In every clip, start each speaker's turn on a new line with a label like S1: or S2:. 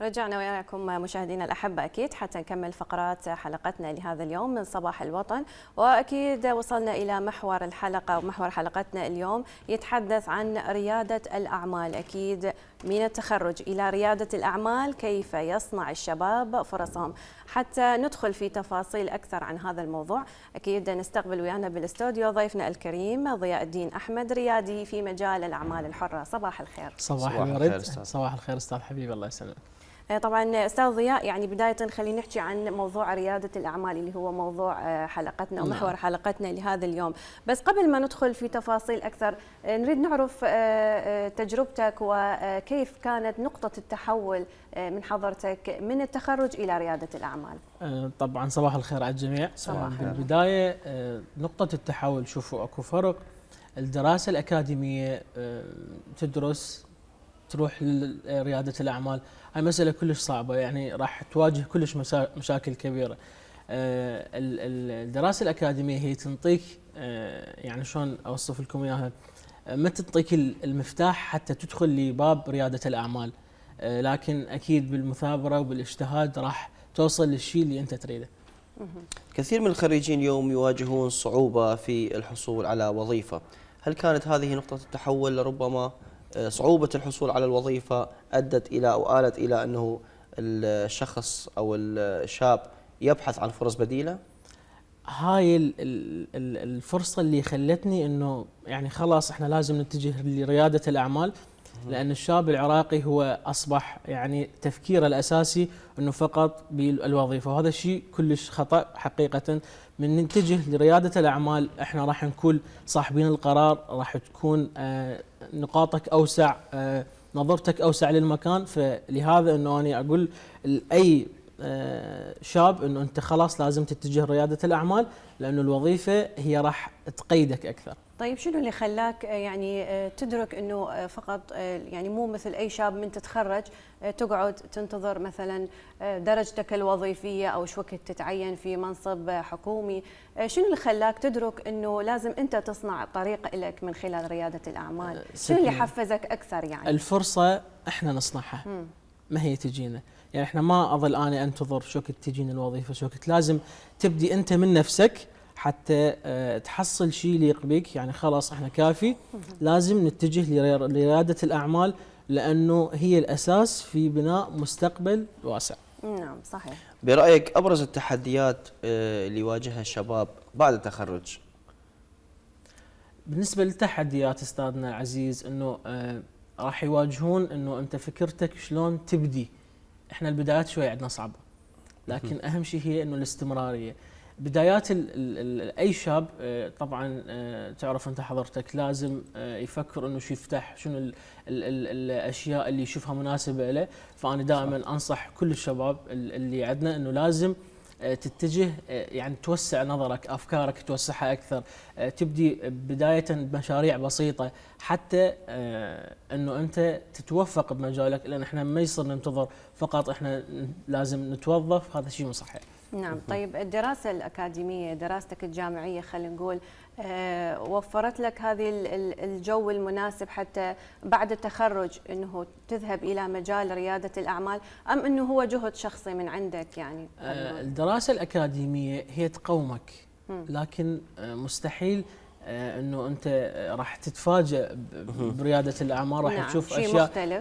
S1: رجعنا وياكم مشاهدينا الأحبة أكيد حتى نكمل فقرات حلقتنا لهذا اليوم من صباح الوطن، وأكيد وصلنا إلى محور الحلقة ومحور حلقتنا اليوم يتحدث عن ريادة الأعمال. أكيد من التخرج إلى ريادة الأعمال، كيف يصنع الشباب فرصهم؟ حتى ندخل في تفاصيل أكثر عن هذا الموضوع أكيد نستقبل ويانا بالاستوديو ضيفنا الكريم ضياء الدين أحمد، ريادي في مجال الأعمال الحرة. صباح الخير.
S2: صباح الورد. صباح الخير أستاذ حبيب، الله يسلمك.
S1: طبعا استاذ ضياء، يعني بدايه خلينا نحكي عن موضوع رياده الاعمال اللي هو موضوع حلقتنا ومحور حلقتنا لهذا اليوم، بس قبل ما ندخل في تفاصيل اكثر نريد نعرف تجربتك وكيف كانت نقطه التحول من حضرتك من التخرج الى رياده الاعمال.
S2: طبعا صباح الخير على الجميع. بالبدايه نقطه التحول، شوفوا اكو فرق. الدراسه الاكاديميه تدرس تروح لرياده الاعمال، هاي مساله كلش صعبه، يعني راح تواجه كلش مشاكل كبيره. الدراسه الاكاديميه هي تنطيك يعني شلون اوصف لكم اياها، ما تنطيك المفتاح حتى تدخل لباب رياده الاعمال، لكن اكيد بالمثابره وبالاجتهاد راح توصل للشيء اللي انت تريده.
S3: كثير من الخريجين اليوم يواجهون صعوبه في الحصول على وظيفه، هل كانت هذه نقطه التحول؟ لربما صعوبة الحصول على الوظيفة أدت إلى أو آلت إلى أنه الشخص أو الشاب يبحث عن فرص بديلة؟
S2: هاي الفرصة اللي خلتني أنه يعني خلاص إحنا لازم نتجه لريادة الأعمال، لأن الشاب العراقي هو أصبح يعني تفكيره الأساسي أنه فقط بالوظيفة، وهذا الشيء كلش خطأ حقيقة. من نتجه لريادة الأعمال إحنا راح نكون صاحبين القرار، راح تكون نقاطك أوسع، نظرتك أوسع للمكان. فلهذا أنه أنا أقول لأي شاب أنه أنت خلاص لازم تتجه ريادة الأعمال، لأنه الوظيفة هي راح تقيدك أكثر.
S1: طيب شنو اللي خلاك يعني تدرك انه فقط يعني مو مثل اي شاب من تتخرج تقعد تنتظر مثلا درجتك الوظيفية او شو وقت تتعين في منصب حكومي؟ شنو اللي خلاك تدرك انه لازم انت تصنع طريق لك من خلال ريادة الاعمال؟ شنو اللي حفزك اكثر؟ يعني
S2: الفرصة احنا نصنعها، ما هي تجينا. يعني احنا ما اظل انا انتظر شو وقت تجيني الوظيفة، شو وقت لازم تبدي انت من نفسك حتى تحصل شيء يليق بك. يعني خلاص احنا كافي، لازم نتجه لريادة الأعمال، لأنه هي الأساس في بناء مستقبل واسع.
S1: نعم صحيح.
S3: برأيك أبرز التحديات اللي يواجهها الشباب بعد التخرج؟
S2: بالنسبة للتحديات أستاذنا العزيز، أنه راح يواجهون أنه أنت فكرتك شلون تبدي. احنا البدايات شوي عندنا صعبة، لكن أهم شيء هي أنه الاستمرارية. بدايات اي شاب طبعا تعرف انت حضرتك لازم يفكر انه شو يفتح، شنو الاشياء اللي يشوفها مناسبه له. فانا دائما انصح كل الشباب اللي عندنا انه لازم تتجه، يعني توسع نظرك، افكارك توسعها اكثر، تبدي بدايه بمشاريع بسيطه حتى انه انت تتوفق بمجالك، لان احنا ما يصير ننتظر فقط احنا لازم نتوظف، هذا شيء مو صحيح.
S1: نعم. طيب الدراسة الأكاديمية، دراستك الجامعية خلينا نقول، وفرت لك هذه الجو المناسب حتى بعد التخرج أنه تذهب إلى مجال ريادة الأعمال، أم أنه هو جهد شخصي من عندك؟ يعني
S2: الدراسة الأكاديمية هي تقومك، لكن مستحيل انه انت راح تتفاجئ برياده الاعمال، راح
S1: نعم.
S2: تشوف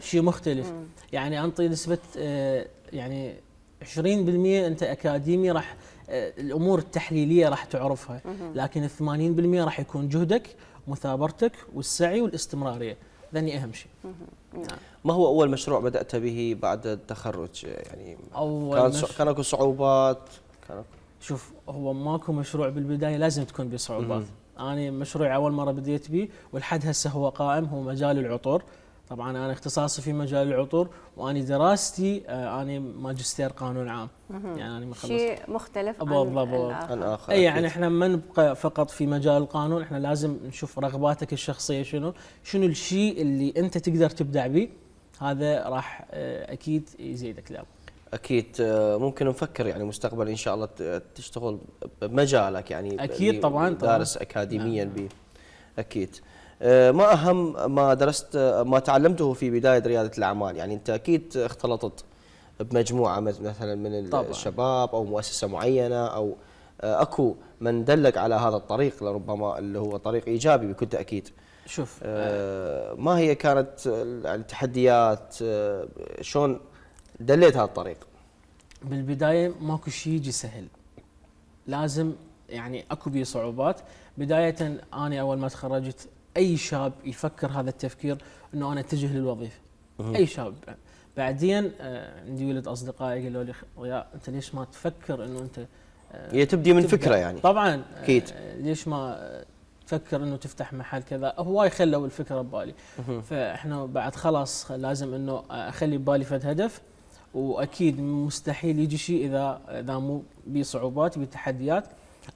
S1: شيء مختلف.
S2: يعني انطي نسبه يعني 20% انت اكاديمي، راح الامور التحليليه راح تعرفها، لكن 80% راح يكون جهدك مثابرتك والسعي والاستمراريه، ذني اهم شيء.
S3: ما هو اول مشروع بدات به بعد التخرج؟ يعني كان اكو صعوبات؟
S2: شوف، هو ماكو مشروع بالبدايه لازم تكون بصعوبات. انا مشروع اول مره بديت به ولحد هسه هو قائم، هو مجال العطور. طبعا انا اختصاصي في مجال العطور، وانا دراستي انا ماجستير قانون عام. يعني انا مخلص
S1: شيء مختلف
S3: عن اخر.
S2: اي يعني احنا ما نبقى فقط في مجال القانون، احنا لازم نشوف رغباتك الشخصيه شنو الشيء اللي انت تقدر تبدع به، هذا راح اكيد يزيدك لعب.
S3: اكيد. ممكن نفكر يعني مستقبلا ان شاء الله تشتغل بمجالك، يعني
S2: اكيد طبعا
S3: دارس اكاديميا به. اكيد. ما أهم ما درست ما تعلمته في بداية ريادة الأعمال؟ يعني أنت أكيد اختلطت بمجموعه مثلا من
S2: طبعاً.
S3: الشباب او مؤسسه معينه، او اكو من دلك على هذا الطريق لربما اللي هو طريق ايجابي بكل تاكيد.
S2: شوف
S3: ما هي كانت التحديات؟ شلون دليت هذا الطريق؟
S2: بالبدايه ماكو شيء يجي سهل، لازم يعني اكو بيه صعوبات. بدايه انا اول ما تخرجت اي شاب يفكر هذا التفكير انه انا اتجه للوظيفه، اي شاب. بعدين عندي ولد اصدقائي قالوا لي ضياء انت ليش ما تفكر انه انت
S3: هي تبدي من
S2: تبدأ؟
S3: فكره يعني.
S2: طبعا
S3: اكيد.
S2: ليش ما تفكر انه تفتح محل كذا؟ هواي خلوا الفكره ببالي. فاحنا بعد خلاص لازم انه اخلي ببالي فد هدف، واكيد مستحيل يجي شيء اذا مو بصعوبات بتحديات.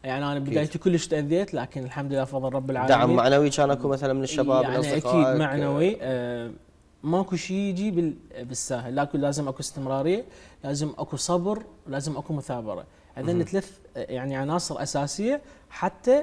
S2: يعني انا بدايتي كلش تاذيت، لكن الحمد لله فضل رب العالمين.
S3: دعم معنوي كان اكو مثلا من الشباب
S2: يعني
S3: الاصدقاء؟
S2: اكيد معنوي. ماكو شيء يجي بالساهل، لكن لازم اكو استمراريه، لازم اكو صبر، لازم اكو مثابره. هذين ثلاث يعني عناصر اساسيه حتى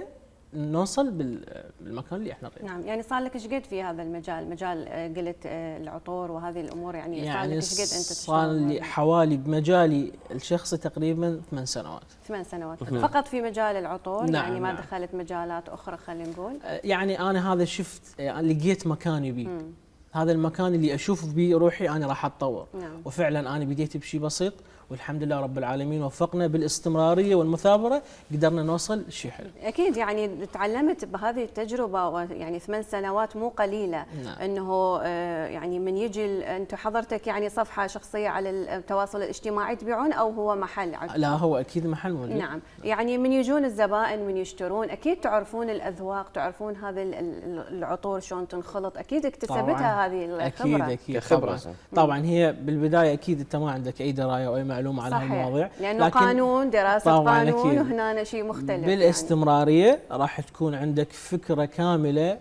S2: نوصل بالمكان اللي احنا نريده.
S1: نعم، يعني صار لك ايش قد في هذا المجال؟ مجال قلت العطور وهذه الامور، يعني صار لك ايش قد انت تشتغل؟
S2: صار لي حوالي بمجالي الشخصي تقريبا 8 سنوات.
S1: 8 سنوات فقط في مجال العطور؟
S2: نعم
S1: يعني ما
S2: نعم.
S1: دخلت مجالات اخرى خلينا نقول؟
S2: يعني انا هذا شفت، يعني لقيت مكاني بيه. هذا المكان اللي اشوف بيه روحي انا راح اتطور.
S1: نعم.
S2: وفعلا انا بديت بشيء بسيط، والحمد لله رب العالمين وفقنا بالاستمراريه والمثابره، قدرنا نوصل شيء حلو.
S1: اكيد يعني تعلمت بهذه التجربه، ويعني 8 سنوات مو قليله.
S2: نعم.
S1: انه يعني من يجي انت حضرتك يعني صفحه شخصيه على التواصل الاجتماعي تبيعون، او هو محل؟
S2: لا هو اكيد محل موجود.
S1: نعم، يعني من يجون الزبائن من يشترون، اكيد تعرفون الاذواق، تعرفون هذه العطور شلون تنخلط، اكيد اكتسبتها هذه الخبره.
S2: اكيد
S3: كخبرة.
S2: طبعا هي بالبدايه اكيد انت ما عندك اي درايه او اي معلومه على هالمواضيع،
S1: لانه قانون، دراسه قانون،
S2: أكيد.
S1: وهنا شيء مختلف.
S2: بالاستمراريه يعني راح تكون عندك فكره كامله،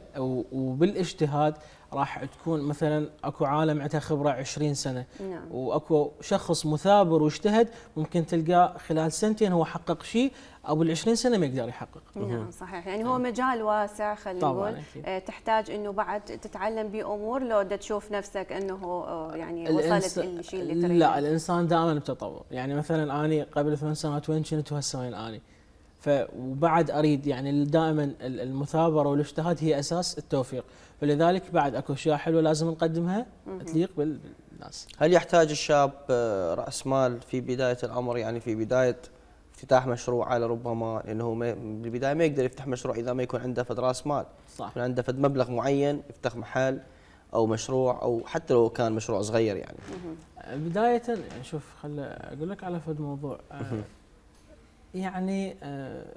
S2: وبالاجتهاد راح تكون مثلا اكو عالم عنده خبره 20 سنه.
S1: نعم.
S2: واكو شخص مثابر واجتهد ممكن تلقاه خلال سنتين هو حقق شيء ابو ال 20 سنه ما يقدر يحقق.
S1: نعم صحيح، يعني هو مجال واسع خلينا نقول. تحتاج انه بعد تتعلم بامور لو تشوف نفسك انه يعني وصلت الشيء اللي تريده.
S2: لا، الانسان دائما بتطور. يعني مثلا اني قبل 8 سنوات وين كنت وهسه وين اني، وبعد اريد يعني دائما المثابره والاجتهاد هي اساس التوفيق. فلذلك بعد اكو اشياء حلوه لازم نقدمها تليق بالناس.
S3: هل يحتاج الشاب راس مال في بدايه الامر، يعني في بدايه افتتاح مشروع على ربما، لانه بالبدايه ما يقدر يفتح مشروع اذا ما يكون عنده فد راس مال،
S2: صح،
S3: يكون عنده فد مبلغ معين يفتح محل او مشروع، او حتى لو كان مشروع صغير يعني.
S2: بدايه يعني شوف خل اقول لك على فد موضوع. يعني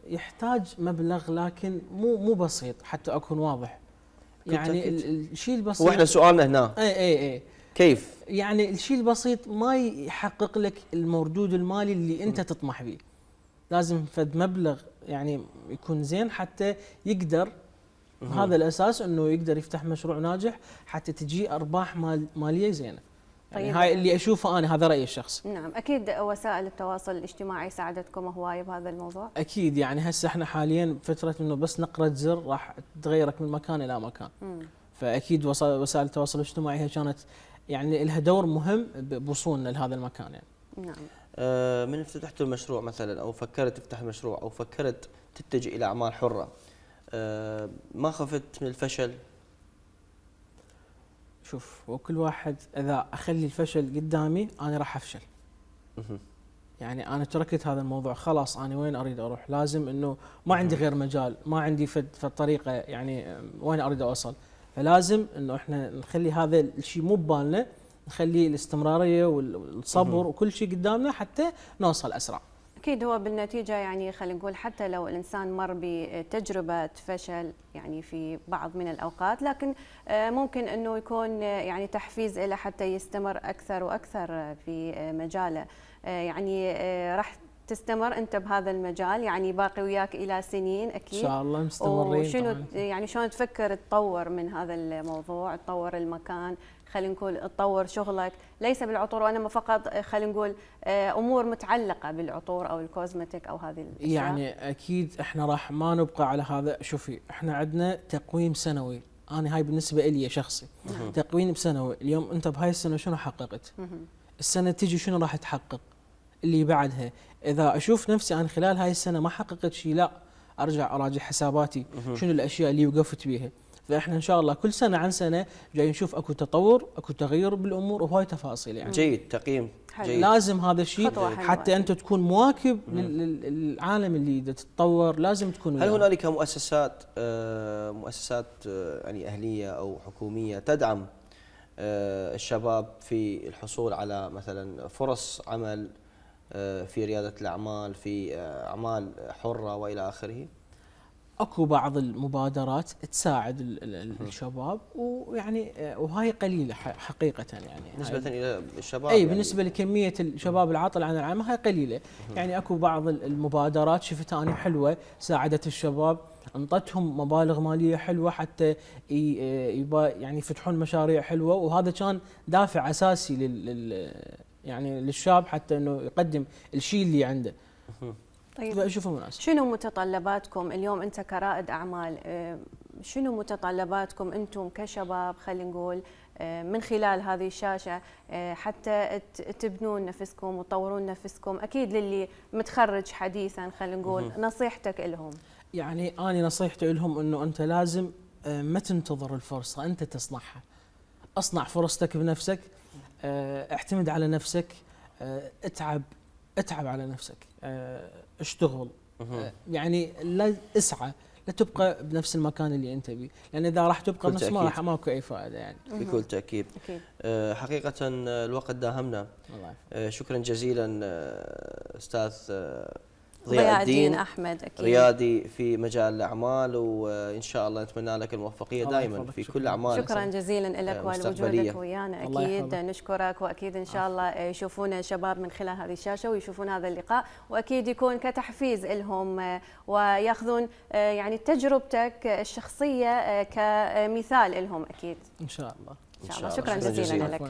S2: يحتاج مبلغ، لكن مو بسيط حتى اكون واضح. يعني الشيء البسيط،
S3: واحنا سؤالنا هنا
S2: اي
S3: كيف
S2: يعني الشيء البسيط ما يحقق لك المردود المالي اللي انت تطمح به. لازم فد مبلغ يعني يكون زين حتى يقدر هذا الاساس انه يقدر يفتح مشروع ناجح، حتى تجي ارباح ماليه زينه. يعني
S1: طيب،
S2: هاي اللي اشوفه انا، هذا رايي الشخصي.
S1: نعم اكيد وسائل التواصل الاجتماعي ساعدتكم هوايه بهذا الموضوع.
S2: اكيد يعني هسه احنا حاليا فتره انه بس نقره زر راح تغيرك من مكان الى مكان. فاكيد وسائل التواصل الاجتماعي هي كانت يعني لها دور مهم بوصولنا لهذا المكان يعني.
S1: نعم.
S3: من افتتحت المشروع مثلا، او فكرت تفتح مشروع، او فكرت تتجه الى اعمال حره، ما خفت من الفشل؟
S2: شوف، وكل واحد اذا اخلي الفشل قدامي انا راح افشل. يعني انا تركت هذا الموضوع خلاص، انا وين اريد اروح؟ لازم انه ما عندي غير مجال، ما عندي فد طريقه يعني وين اريد اوصل. فلازم انه احنا نخلي هذا الشيء مو ببالنا، نخلي الاستمراريه والصبر وكل شيء قدامنا حتى نوصل اسرع.
S1: اكيد هو بالنتيجه يعني خلينا نقول حتى لو الانسان مر بتجربه فشل يعني في بعض من الاوقات، لكن ممكن انه يكون يعني تحفيز له حتى يستمر اكثر واكثر في مجاله. يعني راح تستمر انت بهذا المجال، يعني باقي وياك الى سنين اكيد
S2: ان شاء الله مستمرين.
S1: وشنو يعني شلون تفكر تطور من هذا الموضوع، تطور المكان، خلينا نقول تطور شغلك ليس بالعطور وانما فقط خلينا نقول امور متعلقه بالعطور او الكوزمتيك او هذه الاشياء؟
S2: يعني اكيد احنا راح ما نبقى على هذا. شوفي، احنا عندنا تقويم سنوي، انا هاي بالنسبه لي شخصي. تقويم سنوي، اليوم انت بهاي السنه شنو حققت؟ السنه تجي شنو راح تحقق، اللي بعدها اذا اشوف نفسي انا خلال هاي السنه ما حققت شيء، لا ارجع اراجع حساباتي شنو الاشياء اللي وقفت بيها. فاحنا ان شاء الله كل سنه عن سنه جاي نشوف اكو تطور، اكو تغيير بالامور وهاي تفاصيل يعني.
S3: جيد، تقييم جيد.
S2: لازم هذا الشيء حتى
S1: أكيد.
S2: انت تكون مواكب للعالم اللي تتطور، لازم تكون
S3: هل
S2: وياه.
S3: هنالك مؤسسات يعني اهليه او حكوميه تدعم الشباب في الحصول على مثلا فرص عمل في رياده الاعمال، في اعمال حره والى اخره؟
S2: اكو بعض المبادرات تساعد الشباب، ويعني وهاي قليله حقيقه يعني
S3: نسبه الى الشباب
S2: اي
S3: يعني
S2: بالنسبه لكميه الشباب العاطل عن العمل هاي قليله. يعني اكو بعض المبادرات شفتها انا حلوه، ساعدت الشباب، انطتهم مبالغ ماليه حلوه حتى يعني يفتحون مشاريع حلوه، وهذا كان دافع اساسي يعني للشاب حتى انه يقدم الشيء اللي عنده.
S1: طيب
S2: اشوفه مناسب.
S1: شنو متطلباتكم اليوم انت كرائد اعمال؟ شنو متطلباتكم انتم كشباب، خلينا نقول من خلال هذه الشاشه حتى تبنون نفسكم وتطورون نفسكم؟ اكيد للي متخرج حديثا خلينا نقول نصيحتك لهم.
S2: يعني انا نصيحتي لهم انه انت لازم ما تنتظر الفرصه، انت تصنعها. اصنع فرصتك بنفسك، اعتمد على نفسك، اتعب على نفسك، اشتغل، يعني لا اسعى، لا تبقى بنفس المكان اللي انت بيه، لان اذا راح تبقى بنفس ما راح ماكو اي فائده يعني.
S3: بكل تاكيد. حقيقه الوقت داهمنا. شكرا جزيلا استاذ ضياء الدين
S1: احمد، اكيد
S3: ريادي في مجال الاعمال، وان شاء الله نتمنى لك الموفقيه دائما في كل اعمالك.
S1: شكرا جزيلا لك ولوجودك ويانا، اكيد نشكرك، واكيد ان شاء الله يشوفون الشباب من خلال هذه الشاشه ويشوفون هذا اللقاء، واكيد يكون كتحفيز لهم وياخذون يعني تجربتك الشخصيه كمثال لهم اكيد.
S2: ان شاء الله.
S1: ان شاء الله. شكرا جزيلا لك.